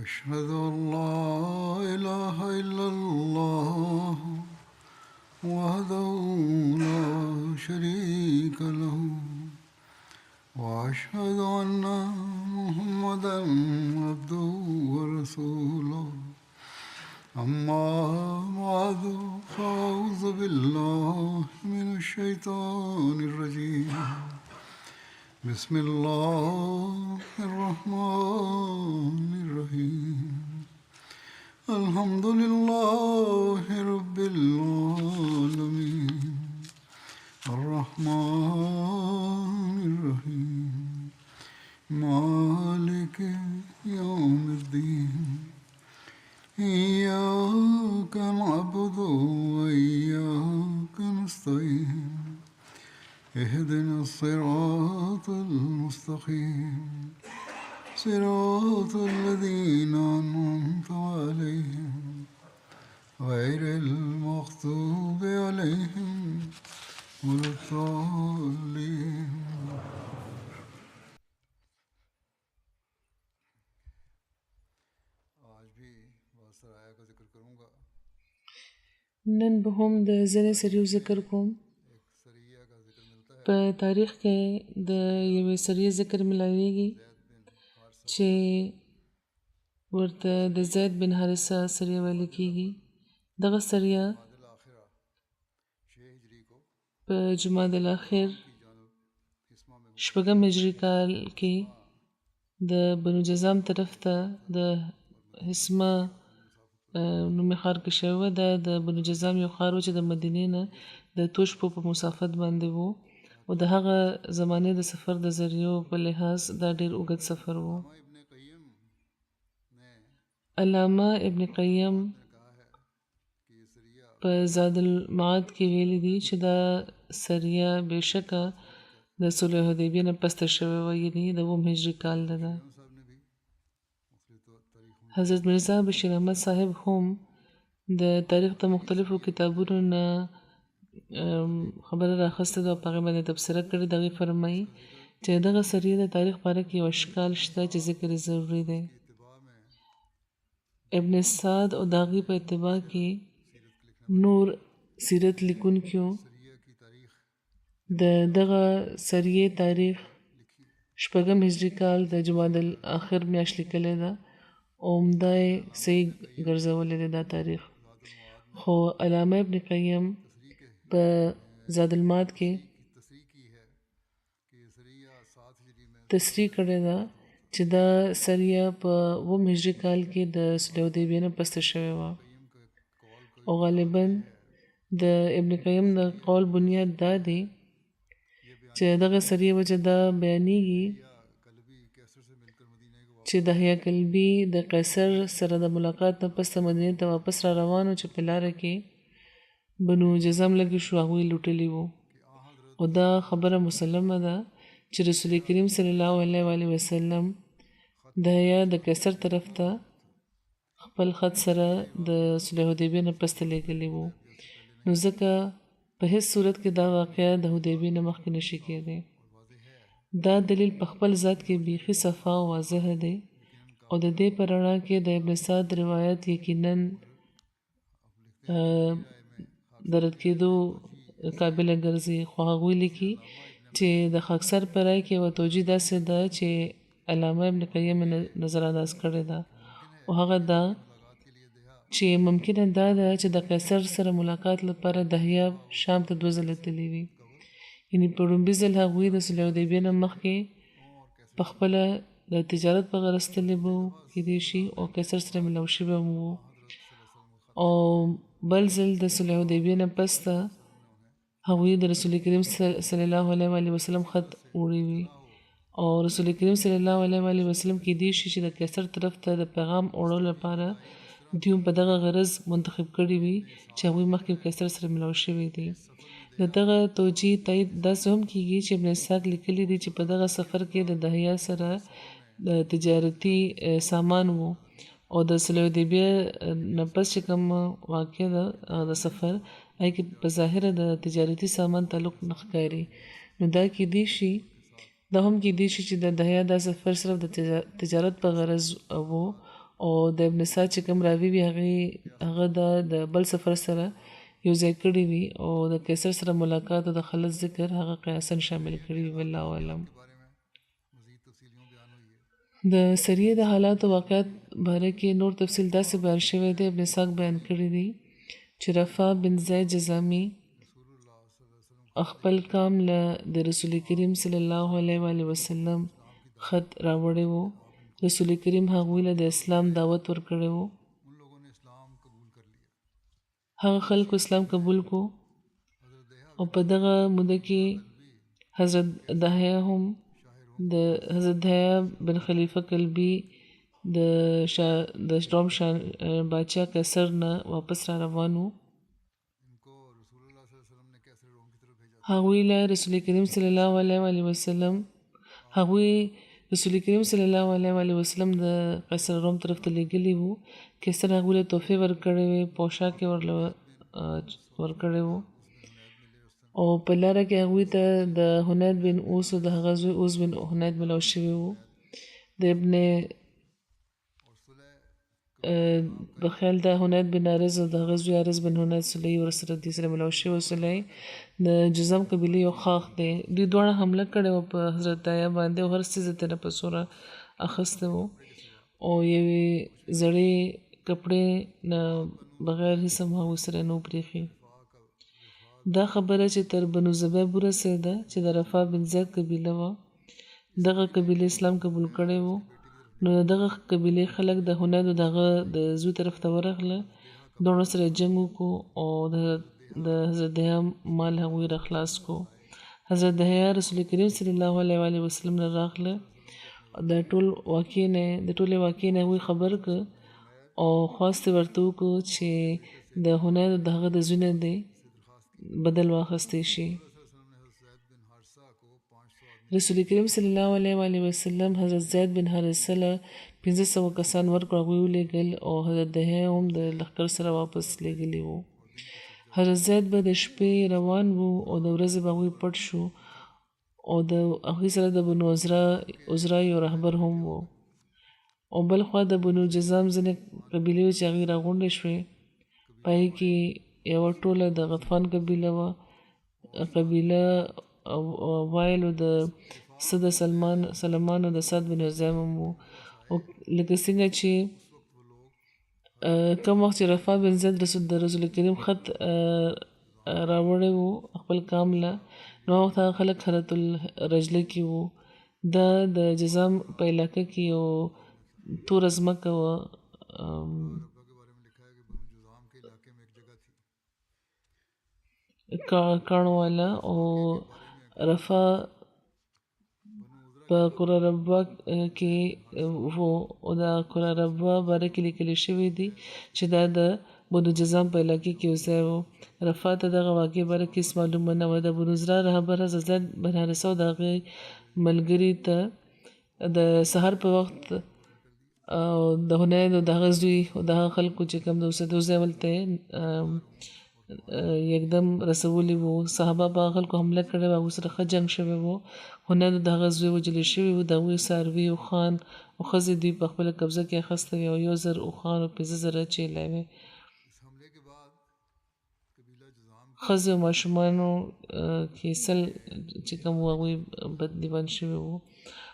أشهد أن لا إله إلا الله وحده لا شريك له وأشهد أن محمدا عبده ورسوله أما بعد فأعوذ بالله من الشيطان الرجيم بسم الله الرحمن الرحيم الحمد لله رب العالمين الرحمن الرحيم مالك يوم الدين إياك نعبد وإياك نستعين اهدنا الصراط المستقيم صراط الذين أنعمت عليهم غير المغضوب عليهم ولا الضالين. نن به هم د ځینې سریو ذکر کوم. په تاریخ کې د یوې سریې ذکر ملاویږي چې ورته د زید بن حارثه سریه ویل کېږي. دغه سریه په جمادی الاخر شپږم هجري کال کې د بنو جذام طرف ته د حسمه نومي ښار کې شوې ده. د بنو جذام یو ښار و چې د مدینې نه د توشپو په مسافت باندې و او د هغه زمانې د سفر د ذریعو په لحاظ دا ډېر اوږد سفر و. علامه ابن قیم په زاد المعاد کې ویلي دي چې دا سریه بېشکه د صلح حدیبیې نه پسته شوې وه، یعنې د 9 هجري کال ده. حضرت مرزا بشیر احمد صاحب هم د تاریخ د مختلفو کتابونو نه خبره راخسته ده او په هغې باندې تبصره کړې. د هغې فرمایي چې دغه سریې د تاریخ باره کې یو اشکال شته چې ذکر یې ضروري دی. ابن سعد او د هغې په اتباع کې نور سیرت لیکونکیو د دغه سریې تاریخ شپږم هجري کال د جمادی الاخر میاشت لیکلی ده او عمده یې صحیح ګرځولی دی دا تاریخ. خو علامه ابن قیم په زاد المعاد کې تصریح کړې ده چې دا سریه په 9 هجري کال کې د صلح حدیبیې نه پسته شوې وه او غالبا د ابن قیم د قول بنیاد دا دی چې دغه سریه وجه دا بیانیږي چې دحیه کلبي د قیصر سره د ملاقات نه پس مدینې ته واپس را روانو چې په لاره کې بنو جذام لګي شو، هغوی لوټلي وو او دا خبره مسلمه ده چې رسول کریم صلی الله علیه وسلم دحیه د قیصر طرف ته خپل خط سره د صلح حدیبیې نه پسته لېږلی وو، نو ځکه په هیڅ صورت کې دا واقعه د حدیبیې نه مخکې نشي کېدی. دا دلیل په خپل ذات کې بیخي صفا او واضح دی او د دې په رڼا کې د ابن سعد روایت یقینا د رد کېدو قابله ګرځي. خو هغوی لیکي چې د خاکسر په رای کې یوه توجیه داسې ده چې علامه ابن قیم نظر انداز کړې ده او هغه دا چې ممکنه دا ده چې د قیصر سره ملاقات لپاره دحیه شام ته 2 ځله تللی وي، یعنې په لومړي ځل هغوی د صلح حدیبیې نه مخکې په خپله د تجارت په غرض تللی به وو کېدای شي او قیصر سره ملاو شوي هم وو، او بل ځل د صلح حدیبیې نه پس ته هغوی د رسول کریم صلی الله علیه وسلم خط وړی وي او رسول کریم صلی الله علیه وسلم کېدای شي چې د قیصر طرف ته د پیغام وړلو لپاره دوی په دغه غرض منتخب کړي وي چې هغوی مخکې قیصر سره ملاو شوي دي. د دغه توجیه تایید داسې هم کېږي چې ابن اسحاق لیکلي دي چې په دغه سفر کې د دحیه سره د تجارتي سامان وو او د صلح حدیبیې نه پس چې کوم واقع ده د سفر هغې کې په ظاهره د تجارتي سامان تعلق نه ښکاري، نو دا کېدای شي دا هم کېدای شي چې د دحیه دا سفر صرف د تجارت په غرض و او د ابن سعد چې کوم راوي وي هغه د بل سفر سره یو ځای کړی وي او د قیصر سره ملاقات او د خلص ذکر هغه قیاسا شامل کړی وي والله اعلم. د سریه د حالات او واقعات باره کې نور تفصیل داسې بیان شوی دی. ابن سعد بیان کړی دی چې رفاع بن زید جزامی خپل کام له د رسول کریم صلی الله علیه و آله وسلم خط راوړی وو. رسول کریم هغوی له د اسلام دعوت ورکړی وو. هغه خلکو اسلام قبول کو او په دغه موده کې حضرت دحیه هم د حضرت دحیه بن خلیفه کلبی د روم باچا قیصر نه واپس را روان وو. هغوی له رسول کریم صلی الله علیه و آله وسلم رسول کریم صلی الله علیه و آله وسلم د قیصر روم طرف ته لېږلي وو. قیصر هغوی له تحفې ورکړې وې، پوشاک یې ورکړی وو او په لاره کې هغوی ته د حنید بن اوس او د هغه زوی اوس بن حنید ملاو شوي وو. د ابن په خیال د حنید بن حارث او د هغه زوی حارث بن حنید سلی ورسره دې سره ملاو شوي. سلی د جزم قبیلې یو خاښ دی. دوی دواړه حمله کړې وه په حضرت دحیه باندې او هر څیز یې ترې په سوره اخیستی وو او یوې زړې کپړې نه بغیر هیڅ هم هغوی سره نه و پرېښي. دا خبره چې تر بنو زبیب ورسېده چې د رفاع بن زید قبیله وه، دغه قبیلې اسلام قبول کړی وو. نو دغه قبیلې خلک د حنید او د هغه د زوی طرف ته ورغله. دواړو سره جنګ وکړو او د حضرت دحیه مال هغوی را خلاص کړو. حضرت دحیه رسول کریم صلی الله علیه و آله وسلم نه راغله. د ټولې واقعې نه هغوی خبر کړ او خواست یې ورته وکړو چې د حنید او د هغه د زوی نه دی بدل واخیستی شي. رسول کریم صلی الله علیه و آله وسلم حضرت زید بن حارثه له 500 کسان ورکړو، هغوی ولېږل او حضرت دحیه هم د لښکر سره واپس لېږلي وو. حضرت زید به د شپې روان وو او د ورځې به هغوی پټ شو او د هغوی سره د بنو عذرا یو رهبر هم وو او بل خوا د بنو جذام ځینې قبیلې وې چې هغوی راغونډې شوې. په هغې کې یوه ټوله د غطفان قبیله وه، قبیله وایل او د د سلمان او د سعد بن عزیم هم وو. او لکه څنګه چې کوم وخت چې رفاع بن زید د رسول کریم خط راوړی وو خپل کام له، نو هغه وخت هغه خلک حرۃ الرجله کې وو. دا د جذام په علاقه کې یو توره ځمکه وه، کاڼو والا، او رفاع په قرى ربوه کې وو او د قرى ربوه باره کې لیکلی شوي دي چې دا د بنو جذام په علاقې کې یو ځای وو. رفاع ته دغه واقعې باره کې هېڅ معلومه نه وه. د بنو عذرا رهبر حضرت زید بن حارثه او د هغې ملګري ته د سهار په وخت او د حنید او د هغه زوی او د هغه خلکو چې کوم د اوسېدو ځای ولته یکدم رسولي وو. صحابه په هغه خلکو حمله کړې وه، هغوی سره ښه جنګ شوی وو. حنید د هغه زوی وژلې شوي وو. د هغوی څاروي اوښان او ښځې دوی په خپله قبضه کې اخیستی وې او 1000 اوښان او 15,000 چیلۍ وې. ښځې او ماشومانو کې سل چې کوم وو هغوی بندیوان شوي وو.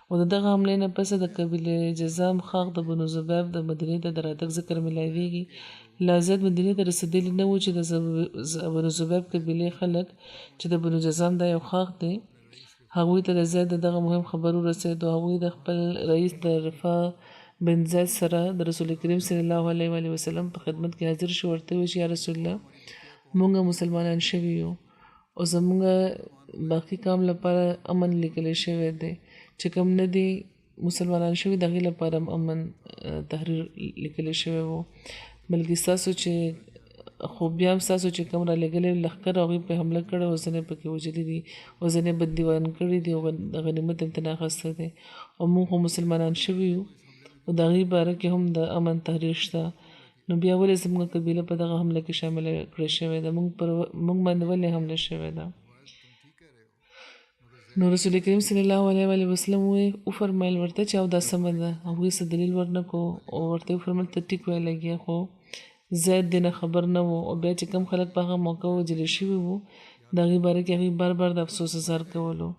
او د دغه حملې نه پسه د قبیلې جذام خاق د بنو زبیب د مدینې ته د راتګ ذکر میلاویږي. لا زیات مدینې ته رسېدلي نه وو چې د بنو زبیب قبیلې خلک چې د بنو جذام دا یو خاق دی، هغوی ته د زید د دغه مهم خبر ورسېد او هغوی د خپل رئیس د رفاع بن زید سره د رسول کریم صلی الله علیه و آله وسلم په خدمت کې حاضر شو. ورته وویل چې یا رسول الله، مونږ مسلمانان شوي یو او زمونږ باقي کام لپاره امن لیکلی شوی دی، چې کوم نه دي مسلمانان شوي د هغې لپاره هم امن تحریر لیکلی شوی وو. بلکې ستاسو چې خو بیا هم ستاسو چې کوم رالېږلی لښکر هغوی پرې حمله کړې او ځینې پکې وژلي دي او ځینې بندیوان کړي دي او د غنیمت امتناع اخیستی دی او مونږ خو مسلمانان شوي یو او د هغې باره کې هم د امن تحریر شته. نو بیا ولې زموږ قبیله په دغه حمله کې شامله کړې شوې ده؟ مونږ باندې ولې حمله شوې ده؟ نو رسول کریم صلی الله علیه و وسلم او فرمایل ورته چې او دا سم ده هغوی څه دلیل ورنکو او ورته وفرمایل ته ټیک ویل لګیا خو زید دینه خبر نه وو او بیا چې کم خلک په هغه موقع وجل شوي وو د هغې باره کې هغوی بار بار د افسوس اظهار کولو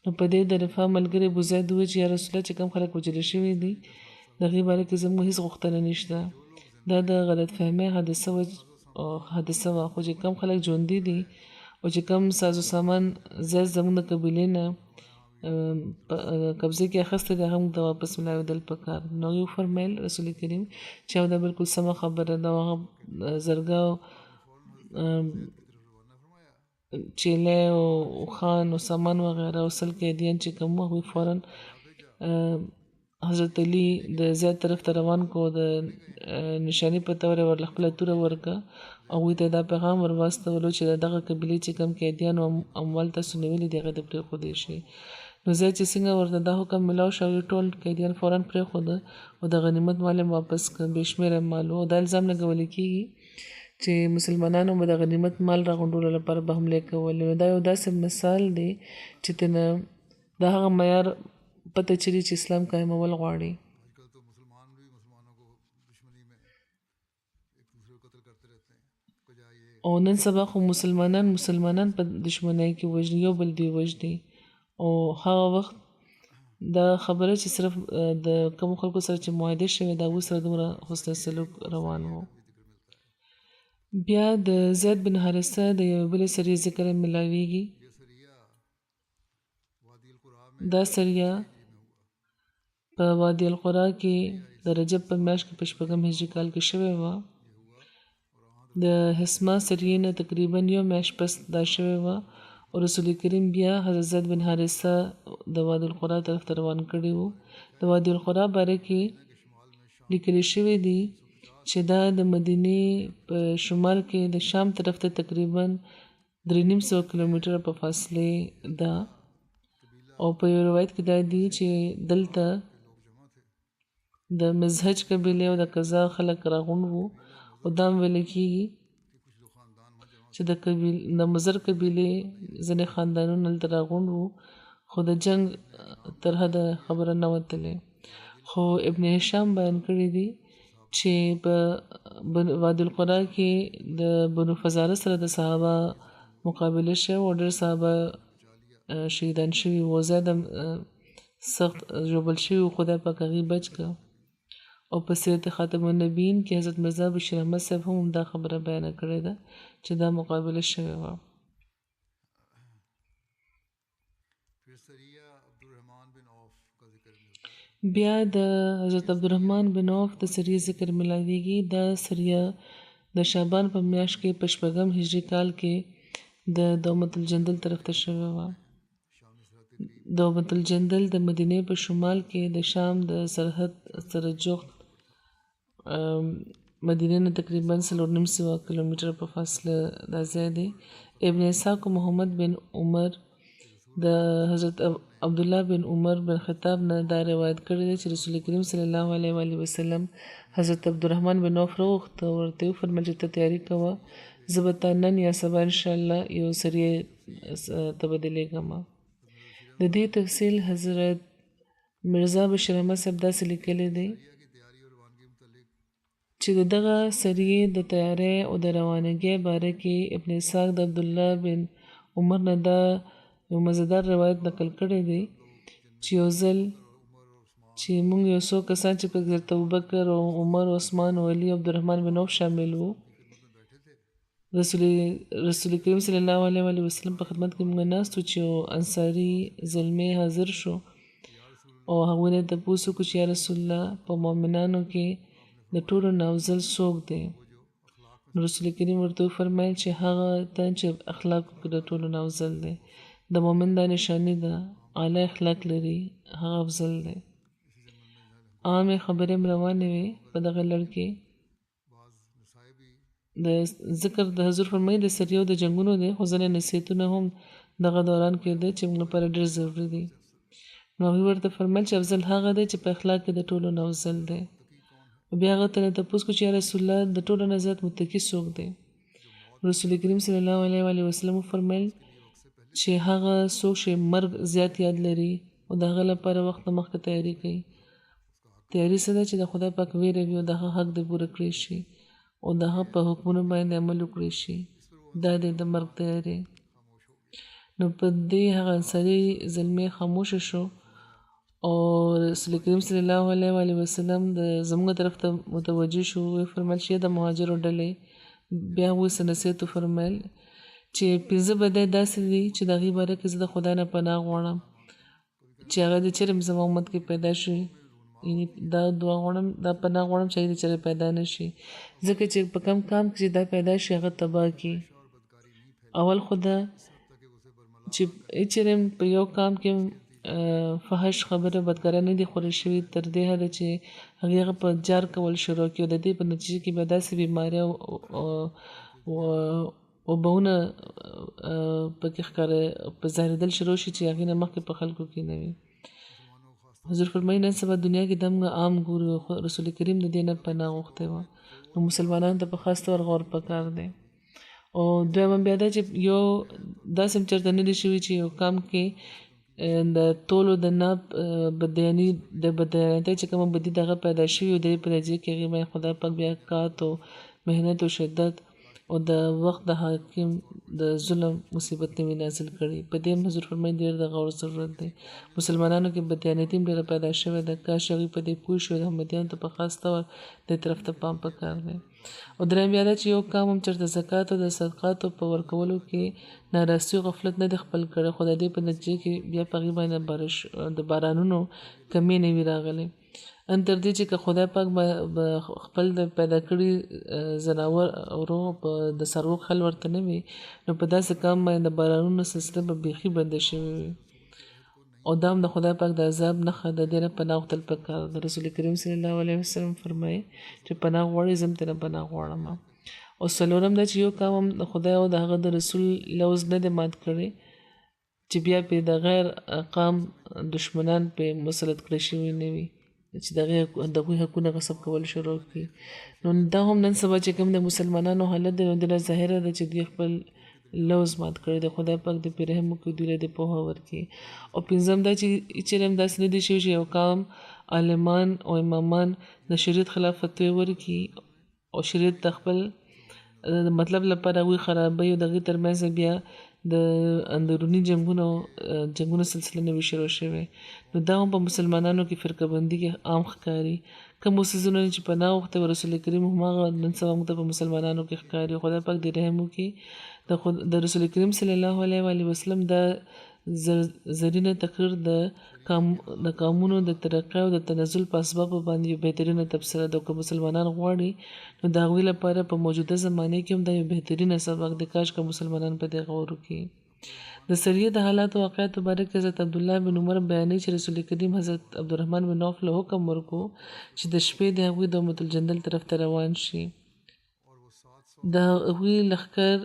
نو په دې د رفاه ملګري ابو زید وویل چې یا رسول الله چې کم خلک وجل شوي دي د هغې باره کې زموږ هېڅ غوښتنه نشته دا د غلط فهمۍ حادثه وه خو چې کم خلک ژوندي دي او چې کم سازو سامان زید زموږ د قبیلې نه قبضه کې اخیستی دی هغه موږ ته واپس ملاوېدل پکار نو هغې وفرمیل رسول کریم چې دا بلکل سمه خبره ده او هغه زرګه چیلې او خان او سامان وغیره او سل قیدیان چې کوم وو هغوی فوراً حضرت علي د زید طرف ته روان کو د نشاني په طور ورله خپله توره ورکړه هغوی ته دا پیغام ور واستولو چې د دغه قبیلې چې کوم قیدیان او اموال تاسو نیولي دي هغه د پرېښودی شي نو زید چې څنګه ورته دا حکم ملاو شو هغوی ټول قیدیان فوراً پرېښوده او د غنیمت مال یې واپس کړه بې شمېره مال و او دا الزام لګولی کېږي چې مسلمانانو به د غنیمت مال راغونډولو لپاره به حملې کولې نو دا یو داسې مثال دی چې تنه د هغه معیار پته چلي چې اسلام قایمول غواړي او نن سبا خو مسلمانان په دشمنۍ کې وژني یو بل دوی وژني او هغه وخت دا خبره چې صرف د کومو خلکو سره چې معاهده شوې د هغوی سره دومره حسن سلوک روان و بیا د زید بن حارثه د یوې بلې سریې ذکر ملاویږي دا سریه په وادي القرا کې د رجب په میاشت کې په شپږم هجري کال کې شوې وه د حسما سریې نه تقریبا یو میاشت پس دا شوې وه او رسول کریم بیا حضرت زید بن حارثه د وادي القرا طرف ته روان کړي وو د وادي القرا باره کې لیکلی شوي دي چې دا د مدینې په شمال کې د شام طرف ته تقریبا 350 کیلومتره په فاصلې ده او په یو روایت کې دا دی چې دلته د مزهج قبیلې او د قضا خلک راغونډ وو او دا هم ویل کېږي چې د مزر قبیلې ځینې خاندانونه هلته راغونډ وو خو د جنګ تر حده خبره نه وتلې خو ابن هشام بیان کړي دي چې په وادي القرا کې د بنو فزاره سره د صحابه مقابله شوه او ډېر صحابه شهیدان شوي وو زیاده سخت ژوبل شوي وو خدای پاک هغوی بچ کړه او په سیرت خاتم النبیین کې حضرت مرزا بشیر احمد صاحب هم دا خبره بیانه کړې ده چې دا مقابله شوې وه بیا د حضرت عبدالرحمن بن عوف د سریې ذکر ملاویږي دا سریه د شعبان په میاشت کې په شپږم هجري کال کې د دومت الجندل طرف ته شوې وه دومت الجندل د مدینې په شمال کې د شام د سرحد سره جوخت مدینې نه تقریبا 450 کیلومتره په فاصله دا ځای دی ابن اسحاق محمد بن عمر د حضرت عبدالله بن عمر بن خطاب نه دا روایت کړی دی چې رسول کریم صلی الله علیه و وسلم حضرت عبدالرحمن بن عوف راوغوښته ورته یې وفرمیل چې ته تیاري کوه زه به تا نن یا سبا انشاءالله یو سریې ته به دلیږمه د دې تفصیل حضرت مرزا بشیر احمد صاحب داسې لیکلی دی چې د دغه سریې د تیارۍ او د روانګۍ باره کې ابن اسحاق د عبدالله بن عمر نه دا یو مزیدار روایت نقل کړی دی چې یو ځل چې موږ یو څو کسان چې په حضرت ابوبکر او عمر او عثمان او علي او عبدالرحمن بن عوف شامل وو رسول کریم صلی الله علیه و وسلم په خدمت کې موږ ناست وو چې یو انصاري زلمی حاضر شو او هغوی نه تپوس وکړو چې یا رسول الله په مؤمنانو کې د ټولو نه افضل څوک دی نو رسول کریم ورته وفرمیل چې هغه تن چې اخلاقو کې د ټولو نه افضل دی د مؤمن دا نشاني ده اعلی اخلاق لري هغه افضل دی عامې خبرې هم روانې وې په دغه لړ کې د ذکر د حضور فرمایي د سریو د جنګونو دی خو ځینې نصیحتونه هم دغه دوران کې دی چې موږ لپاره ډېر ضروري دي نو هغوی ورته فرمیل چې افضل هغه دی چې په اخلاق کې د ټولو نه افضل دی بیا هغه ته تپوس کړو چې یا رسول الله د ټولو نه زیات متقي څوک دی رسول کریم صلی الله علیه و وسلم وفرمیل چې هغه څوک چې مرګ زیات یاد لري او د هغه لپاره وخت مخکې تیاری کوي. تیاری څه ده چې د خدای پاک ویره وي او د هغه حق دې پوره کړی شي او د هغه په حکمونو باندې عمل وکړی شي. دا د مرګ تیاری. نو په دې هغه انصاري زلمی خاموش شو او رسول کریم صلی الله علیه وسلم د زموږ طرف ته متوجه شو. فرمایل چې د مهاجرو ډلې بیا وې نصیحت فرمایل چې 15 بدای داسې دي چې د هغې باره کې زه د خدای نه پناه غواړم چې هغه د چیرې زما امت کې پیدا شي. یعنې دا دعا غواړم، دا پناه غواړم چې هغې د چیرې پیدا نه شي، ځکه چې په کم کام کې چې دا پیدا شي هغه تباه کړي. اول خو دا چې چیرې په یو کام کې فحش خبره بدکاره نه دي خورې شوي تر دې حده چې هغه په جار کول شروع کړي او د دې په نتیجه کې به داسې بیمارۍ او بهونه پکې ښکاره په ظاهرېدل شروع شي چې هغې نه مخکې په خلکو کې نه وي. حضور فرمایي نن سبا دنیا کې دمغه عام ګورو، رسول کریم د دې نه پناه غوښتې وه. نو مسلمانانو ته په خاص طور غور پکار دی. او دویمه بیا دا چې یو داسې هم چېرته نه دي شوي چې یو کام کې د ټولو د نه بدیاني د بدیانتۍ چې کومه بدي دغه پیدا شوي او د دې په نتیجه کې هغې باندې خدای پاک بیا کات او محنت او شدت او د وخت د حاکم د ظلم مصیبت نوي نازل کړي. په دې حضور فرمایي ډېر د غور ضرورت دی. مسلمانانو کې بدیانتي هم ډېره پیدا شوې ده. کاش هغوی په دې پوه شي او د احمدیانو ته په خاص طور دې طرف ته پام پکار دی. او درېیم بیا دا چې یو کام هم چېرته زکات او د صدقاتو په ورکولو کې ناراستي او غفلت نه دی خپل کړی، خو د دې په نتیجه کې بیا په هغې باندې د بارانونو کمې نه وي راغلی. ان تر دې چې که خدای پاک به خپل د پیدا کړي ځناورو په د څاروو خل ورته نه وي، نو په داسې کام باندې د بارانونو سلسله به بیخي بنده شوې وي او دا هم د خدای پاک د عذاب نښه ده. دې نه پناه غوښتل پکار ده. رسول کریم صلی الله علیه وسلم فرمایي چې پناه غواړئ زه هم ترې پناه غواړم. او څلورم دا چې یو کام هم د خدای او د هغه د رسول لوز نه دی مات کړی چې بیا پې د غیر قام دشمنان پې مسلط کړی شوي نه وي چې د هغوی حقونه غصب کول شروع کړي. نو دا هم نن سبا چې کوم د مسلمانانو حالت دی نو ډېره ظاهره ده چې دوی خپل لوز مات کړی دی. خدای پاک دې پرې رحم وکړي، دوی له دې پوهه ورکړي. او پنځم دا چې چیرې هم داسې نه دي شوي چې یو قام عالمان او امامان د شریعت خلاف فتوی ورکړي او شریعت د خپل مطلب لپاره هغوی خرابوي او د هغې ترمنځ بیا د اندروني جنګونو سلسله نه وي شروع شوې. نو دا هم په مسلمانانو کې فرقه بندي کې عام ښکاري. کوم څیزونه چې پناه غوښتې و رسول کریم هماغه نن سبا موږ ته په مسلمانانو کې ښکاري. خدای پاک دې رحم وکړي. د رسول کریم صلی الله علیه وسلم دا زرینه تقریر د قومونو د ترقۍ او د تنزل په اسبابو باندې یو بهترینه تبصره ده. که مسلمانان غواړي نو د هغوی لپاره په موجوده زمانه کې هم دا یو بهترینه سبق دی. کاش که مسلمانان په دې غور وکړي. د سریې د حالاتو واقعاتو باره کې حضرت عبدالله بن عمر بیانوي چې رسول کریم حضرت عبدالرحمن بن عوف له حکم ورکړو چې د شپې د هغوی د امة الجندل طرف ته روان شي. د هغوی لښکر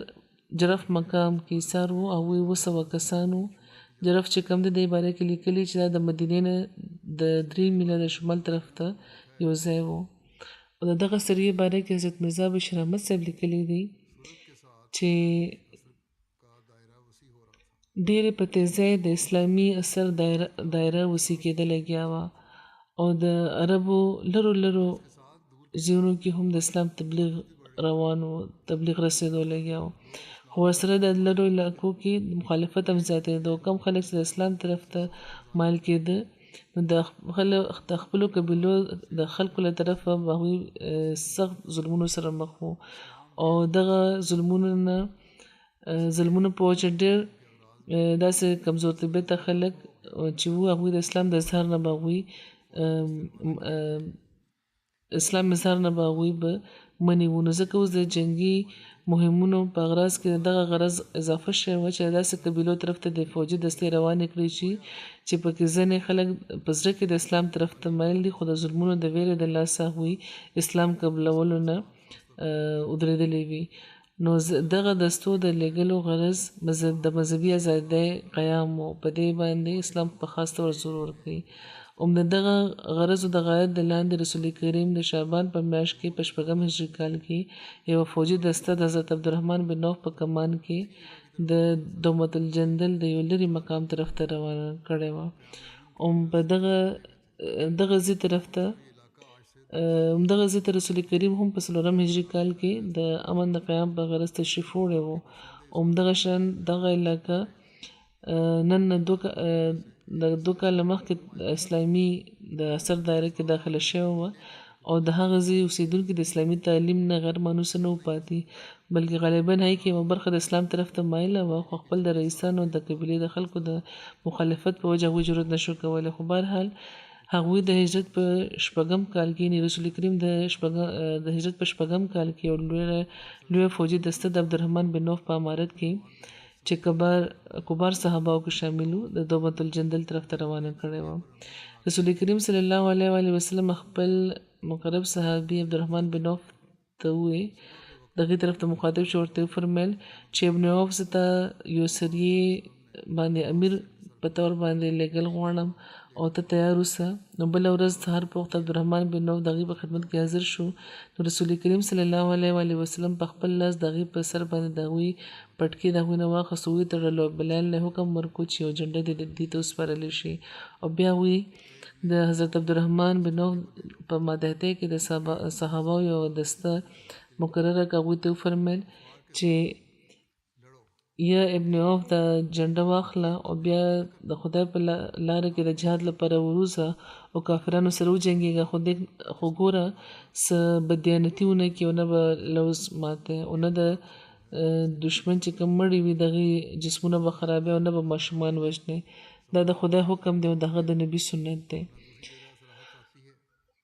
جرف مقام کې ایسار و. هغوی 200 کسان وو. جرف چې کوم د دې باره کې لیکلي چې دا د مدینې نه د 3 میله د شمال طرف ته یو ځای و. او د دغه سریې باره کې حضرت مرزا بشیر احمد صاحب لیکلی دی چې ډېرې په تیزۍ د اسلامي اثر دایره وسیع کېده لګیا وه او د عربو لرو ځایونو کې هم د اسلام تبلیغ روان و، تبلیغ رسېدو لګیا و. خو ورسره د لرو علاقو کې مخالفت هم زیاتېده او کم خلک چې د اسلام طرف ته مایل کېده نو د خپلو قبیلو د خلکو له طرفه هغوی سخت ظلمونو سره مخ وو او دغه ظلمونو په وجه ډېر داسې کمزور طبیعته خلک چې وو هغوی د اسلام د اظهار نه به هغوی اسلام اظهار نه به هغوی به منې وو. نو ځکه اوس د جنګي مهمونو په اغراض کې دغه غرض اضافه شوی و چې داسې قبیلو طرف ته د فوجي دستې روانې کړې شي چې پکې ځینې خلک په زړه کې د اسلام طرف ته مایل دي خو د ظلمونو د ویرې د لاسه هغوی اسلام قبلولو نه ودرېدلي وي. نو دغه دستو د لېږلو غرض د مذهبي ازادۍ قیام و. په دې باندې اسلام په خاص طور زور ورکوي. د دغه غرض او د غایت د لاندې رسول کریم د شعبان په میاشت کې په 6 هجري کال کې یوه فوجي دسته د حضرت عبدالرحمن بن عوف په کمان کې د دومة الجندل د یو لرې مقام طرف ته روانه کړې وه. په دغه ځای طرف ته همدغه ځای ته رسول کریم هم په 4 هجري کال کې د امن د قیام په غرض تشریف وړی و. همدغه شان دغه علاقه نن د 2 کاله مخکې اسلامي د اثر دایره کې داخله شوې وه او د هغه ځای اوسېدونکي د اسلامي تعلیم نه غیر مانوسه نه و پاتې، بلکې غالبا هغې کې یوه برخه د اسلام طرف ته مایله وه، خو خپل د رئیسانو د قبیلې د خلکو د مخالفت په وجه هغوی جرأت نشو کولی. خو بهرحال هغوی د هجرت په 6م کال کې یعنې رسول کریم د هجرت په 6م کال کې یو لویه فوجي دسته د عبدالرحمن بن عوف په امارت کې چې کبار صحابهو کې شامل وو د دومة الجندل طرف ته روانه کړې وه. رسول کریم صلی الله علیه وسلم خپل مقرب صحابي عبدالرحمن بن عوف ته وویل، دغې طرف ته مخاطب شو، ورته وفرمیل چې ابن عوف زه ته یو سریې باندې امیر په طور باندې لېږل غواړم او ته تیار اوسه. نو بله ورځ سهار په وخت عبدالرحمن بن عوف د هغې په خدمت کې حاضر شو. نو رسول کریم صلی الله علیه وسلم په خپل لاس د هغې په سر باندې د هغوی پټکي د هغوی نه واخیست، ویې تړل او بلال له حکم ورکړو چې یو جنډه دې ته وسپارلی شي. او بیا هغوی د حضرت عبدالرحمن بن عوف په ماتحتۍ کې د صحابهو یو دسته مقرره کړه. هغوی ته وفرمیل چې یا ابن عوف د جنډه واخله او بیا د خدای په لاره کې د جهاد لپاره وروځه او کافرانو سره وجنګېږه، خو ګوره څه بددیانتي ونه کړي او نه به لوز ماته او نه د دشمن چې کوم مړي وي دغې جسمونه به خرابوي او نه به ماشومان وژني. دا د خدای حکم دی او د هغه د نبي سنت دی.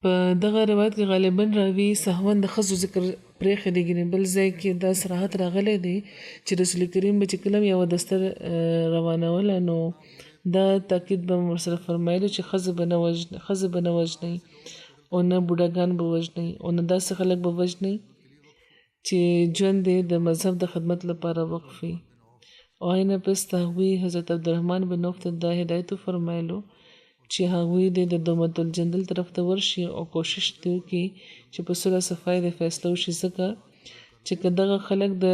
په دغه روایت کې غالبا راوي سهوا د ښځو ذکر پرېښی دی، ګینې بل ځای کې دا صراحت راغلی دی چې رسول کریم به چې کله یوه دسته روانوله نو دا تاکید به ورسره فرمایلو چې ښځې به نه وژنئ او نه بوډاګان به وژنئ او نه داسې خلک به وژنئ چې ژوند یې د مذهب د خدمت لپاره وقف وي. او عین پس د هغوی حضرت عبدالرحمن بن عوف ته دا هدایت وفرمایلو چې هغوی د دومة الجندل طرف ته ورشي او کوشش دې وکړي چې په صلح صفای د فیصله وشي، ځکه چې که دغه خلک د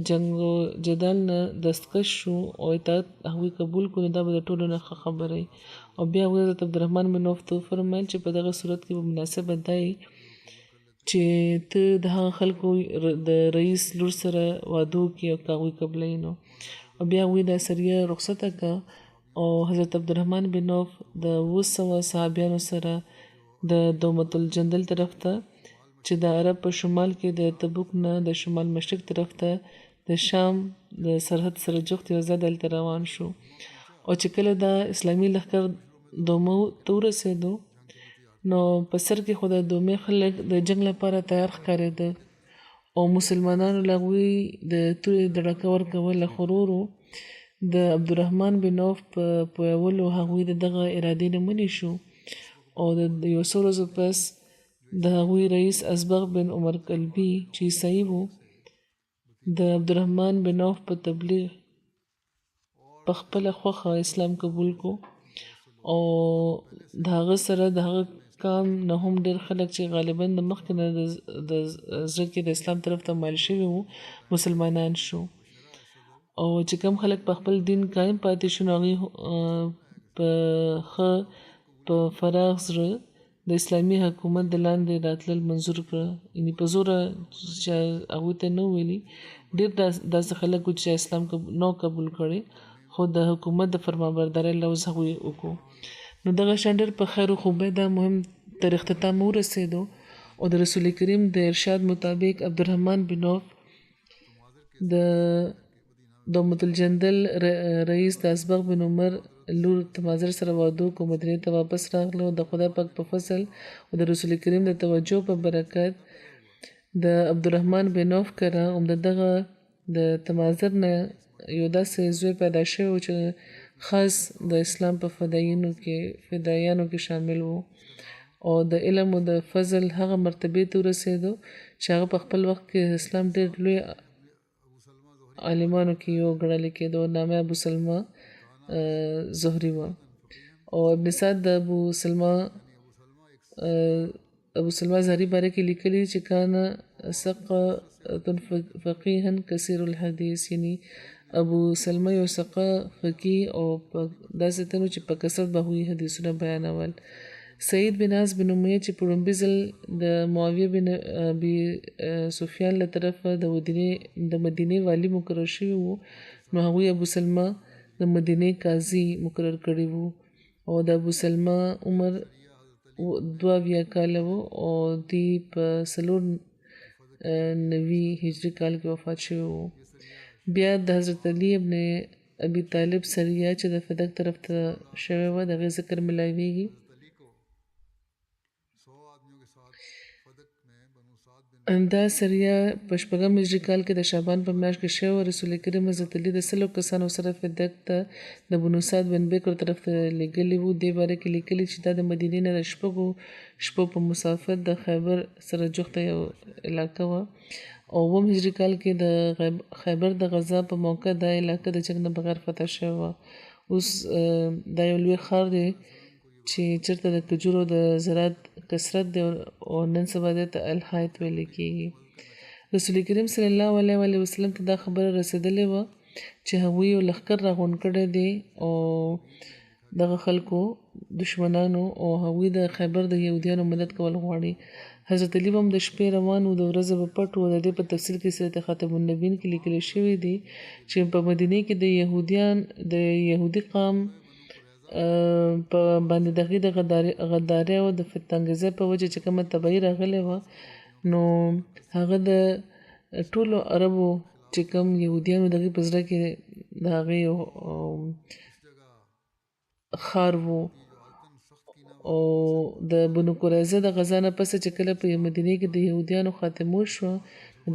جنګ و جدال نه دستکش شو او اطاعت هغوی قبول کړو نو دا به د ټولو نه ښه خبره وي. او بیا هغوی حضرت عبدالرحمن بن عوف ته وفرمیل چې په دغه صورت کې به مناسبه دا وي چې ته د هغه خلکو د رئیس لور سره واده وکړي او که هغوی قبلوي نو. او بیا هغوی دا سریه رخصته کړه او حضرت عبدالرحمن بن عوف د 200 صحابیانو سره د دومة الجندل طرف ته چې د عرب په شمال کې د تبوک نه د شمال مشرق طرف ته د شام د سرحد سره جوخت یو ځای دلته روان شو. او چې کله دا اسلامي لښکر دومو ته ورسېدو نو په سر کې خو د دومې خلک د جنګ لپاره تیار ښکارېده او مسلمانانو له هغوی د تورې د ډکه ورکوله، خو ورو د عبدالرحمن بن عوف په پویولو هغوی د دغه ارادې نه منې شو او د یو څو ورځو پس د هغوی رئیس ازبغ بن عمر قلبي چې عیسائی و د عبدالرحمن بن عوف په تبلیغ په خپله خوښه اسلام قبول کو او د هغه سره د هغه کام نه هم ډېر خلک چې غالبا د مخکې نه د زړه کې د اسلام طرف ته مایل شوي وو مسلمانان شو. او چې کوم خلک په خپل دین قایم پاتې شو نو هغوی په فراغ زړه د اسلامي حکومت د لاندې راتلل منظور کړه، یعنې په زوره چې هغوی ته نه ویلي. ډېر داسې خلک وو چې اسلام نو قبول کړی خو د حکومت د فرمانبردارۍ لوز هغوی وکړو. نو دغه شان ډېر په خیر و خوبۍ دا مهم تر اختتام ورسېدو او د رسول کریم د ارشاد مطابق عبدالرحمن بن عوف د دومة الجندل رئیس د ازبغ بن عمر لور تمازر سره واده کو، مدینې ته واپس راغله او د خدای پاک په فضل او د رسول کریم د توجه په برکت د عبدالرحمن بن عوف کره دغه د تمازر نه یو داسې زوی پیدا شوی چې خاص د اسلام په فدایانو کې شامل وو او د علم او د فضل هغه مرتبې ته ورسېدو چې هغه په خپل وخت کې اسلام ډېر لوی عالمانو کې یو ګڼل کېدو. نامه ابو سلمه زهري وه او ابن سعد د ابو سلمه زهري باره کې لیکلي چې کان ثقة فقیها کثیر الحدیث، یعنی ابو سلمه یو ثقه فقی او په داسې تنو چې په کثرت به هغوی حدیثونه بیانول. سعید بن عاص بن امیه چې په لومړي ځل د معاویه بن ابي سفیان له طرفه د مدینې والي مقرر شوي وو، نو هغوی ابو سلمه د مدینې قاضي مقرر کړی وو او د ابو سلمه عمر 22 کاله و او دی په 490 هجري کال کې وفات شوی وو. بیا د حضرت علي ابن ابي طالب سریه چې د فدق طرف ته شوی وه د هغې ذکر ملاویږي. دا سریه په شپږم هجري کال کې د شعبان په میاشت کې شوی. رسول کریم حضرت علي د 100 کسانو سره فدق ته د بنو سعد بن بکر طرف ته لیږلي وو. دې باره کې لیکلي چې دا د مدینې نه د شپږو شپو په مسافت د خیبر سره جوخته یو علاقه وه او اووم هجري کال کې د خیبر د غزا په موقع دا علاقه د جنګ نه بغیر فتح شوې وه. اوس دا یو لوی ښار دی چې چېرته د کجورو د زراعت کثرت دی او نن سبا دې ته الحایت ویل کېږي. رسول کریم صلی الله علیه وسلم ته دا خبره رسېدلې وه چې هغوی یو لښکر راغونډ کړی دی او دغه خلکو دشمنانو او هغوی د خیبر د یهودیانو مدد کول غواړي. حضرت علي هم د شپې روان و، د ورځې به پټ و. د دې په تفصیل کې سیرت خاتم النبیین کې لیکل شوي دي چې په مدینې کې د یهودي قام په باندې د هغې د غدارۍ او د فتنګزۍ په وجه چې کومه تبعي راغلې وه، نو هغه د ټولو عربو چې کوم یهودیانو د هغې په زړه کې د هغې ښار و او د بنو قریظه د غزا نه پسه چې کله په مدینې کې د یهودیانو خاتمه شوه،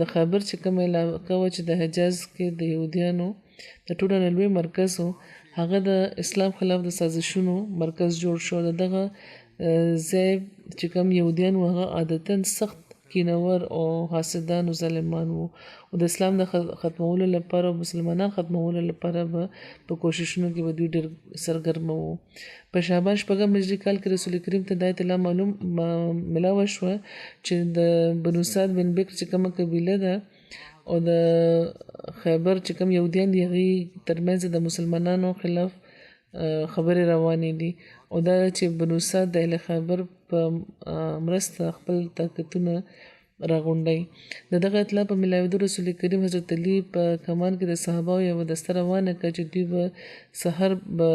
د خیبر چې کومه علاقه وه چې د حجاز کې د یهودیانو د ټولو نه لوی مرکز و، هغه د اسلام خلاف د سازشونو مرکز جوړ شو. د دغه ځای چې کوم یهودیان وو هغه عادتاً سخت کینور او حاسدان او ظالمان وو او د اسلام د ختمولو لپاره او مسلمانان ختمولو لپاره به په کوششونو کې به دوی ډېر سرګرمه وو. په شعبان شپږم هجري کال کې رسول کریم ته دا اطلاع ملاوه شوه چې د بنو سعد بن بکر چې کومه قبیله ده او د خیبر چې کوم یهودیان دي هغې ترمنځ د مسلمانانو خلاف خبرې روانې دي او دا چې بنو سعد د اهل خیبر په مرسته خپل طاقتونه راغونډوي. د دغه اطلاع په ملاوېدو رسول کریم حضرت علي په کمان کې د صحابه یوه دسته روانه کړه چې دوی به سحر به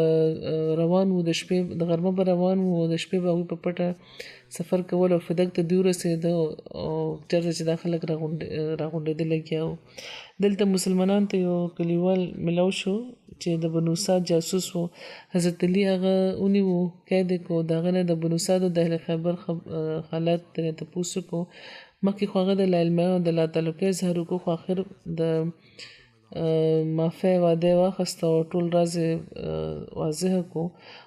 روان وو، د شپې د غرمه به روان وو او د شپې به هغوی په پټه سفر کول او فدق ته دوی ورسېده او چېرته چې دا خلک راغونډېدل لګیا وو. دلته مسلمانانو ته یو کلیوال ملاو شو چې د بنو سعد جاسوس و. حضرت علي هغه ونیو، قید یې کړو، د هغه نه د بنو سعد او د اهل خیبر حالات ترې تپوس وکړو. مخکې خو هغه د لا علمۍ او د لا تعلقۍ اظهار وکړو، خو آخر د معافۍ وعده یې واخیسته او ټول راز یې واضح کړو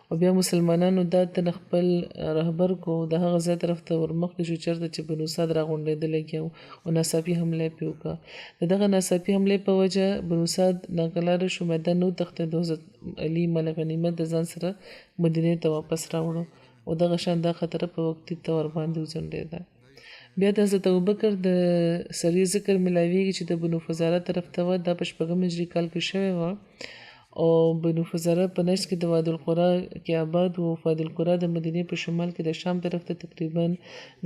او بیا مسلمانانو دا تن خپل رهبر کو د هغه ځای طرف ته ورمخکې شو چېرته چې بنو سعد راغونډېدل لګیا وو او ناڅاپي حمله یې پرې وکړه. د دغه ناڅاپي حملې په وجه بنو سعد ناقلاره شو، میدان نه وتښتېد. حضرت علي مال غنیمت د ځان سره مدینې ته واپس راوړو او دغه شان دا خطره په وقتي ته ورباندې وځنډېده. بیا د حضرت ابوبکر د سریې ذکر ملاویږي چې د بنو فزاره طرف ته وه. دا په شپږم هجري کال کې شوې وه او بنو فزاره په نجد کې د وادي القرا کې آباد وو. وادي القرا د مدینې په شمال کې د شام طرف ته تقریبا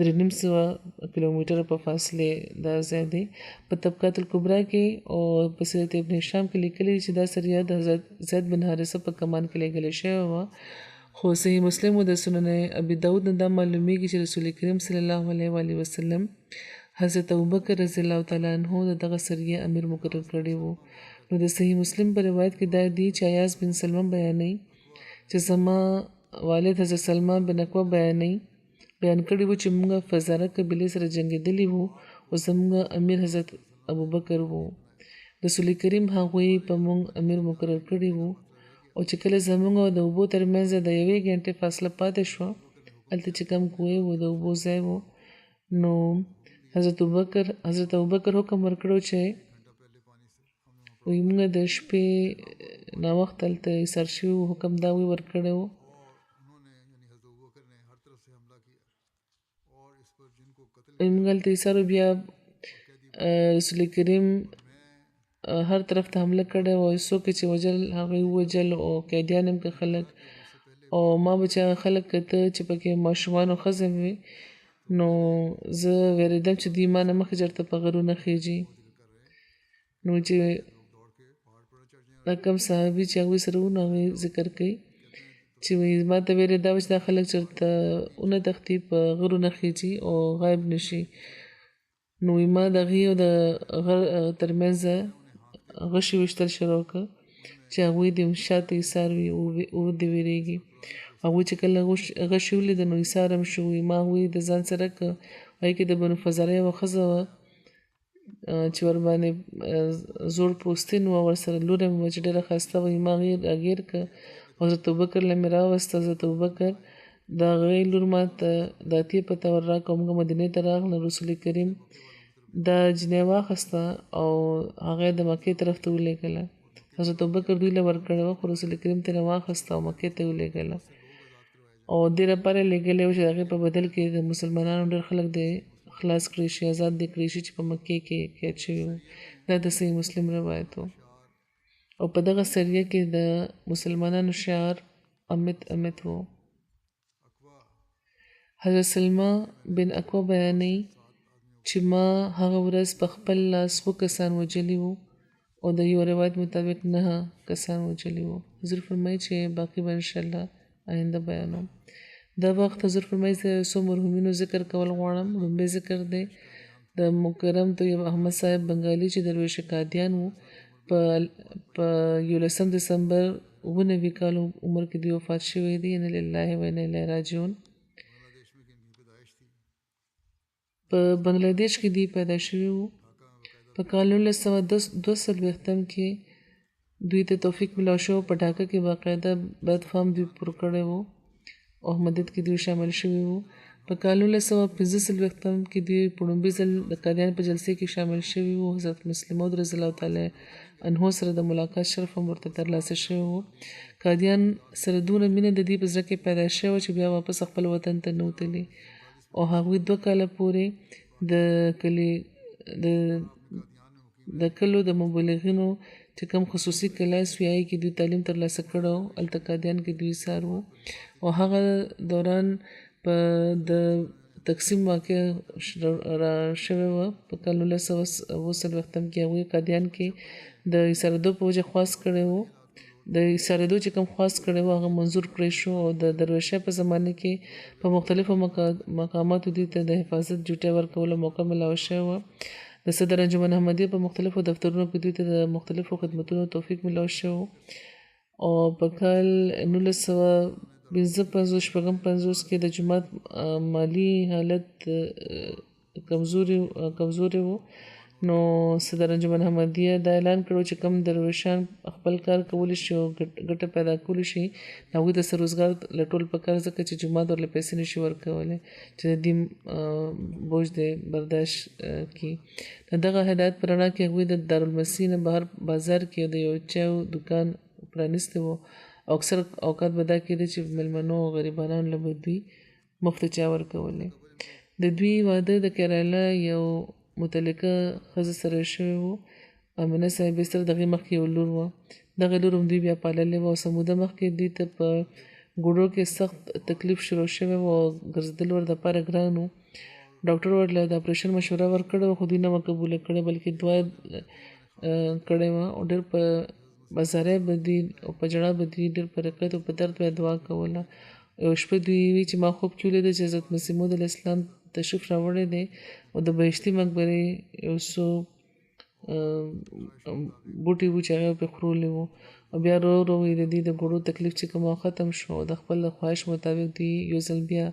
350 کیلومتره په فاصلې دا ځای دی. په طبقات الکبرا کې او په سیرت ابن هشام کې لیکلي چې دا سریه د حضرت زید بن حارثه په کمان کې لېږلې شوې وه، خو صحیح مسلم و د سنن ابي داود نه دا معلومیږي چې رسول کریم صلی الله علیه وسلم حضرت ابوبکر رضی الله تعالی عنہ د دغه سریه امیر مقرر کړی وو. نو د صحیح مسلم په روایت کې دا دی چې ایاز بن سلمه بیانوي چې زما والد حضرت سلمه بن اکوه بیان کړی وو چې موږ فزاره قبیلې سره جنګېدلي وو او زموږ امیر حضرت ابوبکر وو. رسول کریم هغوی په موږ امیر مقرر کړی وو او چې کله زموږ او د اوبو ترمنځ د 1 غنټې فاصله پاتې شوه، هلته چې کوم کوی و د اوبو ځای و، نو حضرت ابوبکر حکم ورکړو چې وایي موږ د شپې ناوخته هلته ایسار شوي وو، حکم دا وی ورکړی و موږ هلته ایسار. بیا رسول کریم هر طرف ته حمله کړې وه، څوک چې وژل هغوی ووژل او قیدیان هم که خلک. او ما به چې هغه خلک کته چې پکې ماشومان او ښځې وي، نو زه وېرېدم چې دوی ما نه مخکې چېرته په غرونه خیږي. نو چې دا کوم صحابي چې هغوی سره وو، نو هغوی ذکر کوي چې وایي ما ته ویرې دا وه چې دا خلک چېرته ونه تښتي، په غرونه خیږي او غایب نه شي. نو ما د هغې او د غر ترمنځ غشي ویشتل شروع کړه چې هغوی د شاته ایسار وي او دې ویرېږي. هغوی چې کله غشي ولیده نو ایسار هم شو. ما هغوی د ځان سره کړه، هغې کې د بنو فزاره یوه ښځه وه چې ورباندې زوړ پوستین وه، ورسره لور هم وه چې ډېره ښایسته وه. ما هغې راګیر کړه، حضرت ابوبکر له مې راوسته. حضرت ابوبکر د هغې لور ما ته د اتیې پته ور راکړه او موږ مدینې ته راغلو. رسول کریم دا جنۍ واخیسته او هغه د مکې طرف ته ولېږله. حضرت ابوبکر دوی له ورکړې وه، خو رسول کریم ترې واخیسته او مکې ته ولېږله. او دې لپاره یې لېږلی و چې د هغې په بدل کې د مسلمانانو ډېر خلک د خلاص کړی شي، آزاد دې کړی شي چې په مکې کې قید شوي وو. دا د صحیح مسلم روایت و. او په دغه سریه کې د مسلمانانو شعار امت و. حضرت سلمہ بن اکوع بیانوي چې ما هغه ورځ په خپل لاس 2 کسان وژلي وو او د یو روایت مطابق 9 کسان وژلي وو. حضور فرمایي چې باقي به انشاءالله آینده بیانوم. دا وخت حضور فرمایي زه څو مرحومینو ذکر کول غواړم. لومړی ذکر دی د مکرم طیب احمد صاحب بنګالي چې درویش قادیان وو. په 11 دسمبر 19 کالو عمر کې دوی وفات شوي دي. انا لله و انا الیه راجعون. په بنگلادیش کې دی پیدا شوي وو. په کال 1942 کې دوی ته توفیق ملاو شو. په ډاکه کې باقاعده بیت فام دوی پر کړی وو او احمدیت کې دوی شامل شوي وو. په کال 1945 کې دوی په لومړي ځل د قادیان په جلسې کې شامل شوي وو. حضرت مسلم موعود رضی الله تعالی عنه سره د ملاقات شرف هم ورته ترلاسه شوی وو. قادیان سره دونه مینه د دې په زړه کې پیدا شوه چې بیا واپس خپل وطن ته نه وتلي او هغوی 2 کاله پورې د کلو د مبلغینو چې کوم خصوصي کلاس وي هغې کې دوی تعلیم ترلاسه کړی و. هلته قادیان کې دوی ایسار وو او هغه دوران په د تقسیم واقع را شوې وه. په کال 1940 کې هغوی قادیان کې د ایسارېدو په وجه خواست کړی و. د ایسارېدو چې کوم خواست کړی و هغه منظور کړی شو او د درویشۍ په زمانه کې په مختلفو مقاماتو دوی ته د حفاظت ډیوټۍ ورکولو موقع ملاوه شوې وه. د صدر انجمن احمدیه په مختلفو دفترونو کې دوی ته د مختلفو خدمتونو توفیق ملاو شو. او په کال 1955 کې د جماعت مالی حالت کمزوري و. نو صدر انجمن احمدیه دا اعلان کړو چې کم درویشان خپل کار کولی شي او ګټه پیدا کولی شي، هغوی ته څه روزګار لټول پکار، ځکه چې جومات ورله پیسې نشي ورکولی چې د دې بوج دی برداشت کړي. د دغه هدایت په رڼا کې هغوی د دارالمسیح نه بهر بازار کې د یو چایو دکان پرانیستی و او اکثر اوقات به دا کېده چې مېلمنو او غریبانو له به دوی مفت چای ورکولی. د دوی واده د کیرالا یو متعلقه ښځه سره شوی و. امینه صاحبې سره د هغې مخکې یو لور وه. دغه لور هم دوی بیا پاللې وه او څه موده مخکې دوی ته په ګوډو کې سخت تکلیف شروع شوی و او ګرځېدل ور دپاره ګران و. ډاکټر ورله د اپریشن مشوره ورکړې وه خو دوی نه وه قبوله کړې، بلکې دعا کړې وه او ډېر په بازارۍ به دوی او په ژړا به دوی ډېر په رقت او په درد به دعا کوله. یو شپه دوی وی چې ما خوب کې ولیده چې حضرت مسیح موعود علیه السلام تشریف راوړی دی او د بهشتي مقبرې یو څو بوټي وو چې هغه پرې خورولي وو او بیا ورو ورو د دوی د ګوړو تکلیف چې کوم ختم شو او د خپل خواهش مطابق دوی یو ځل بیا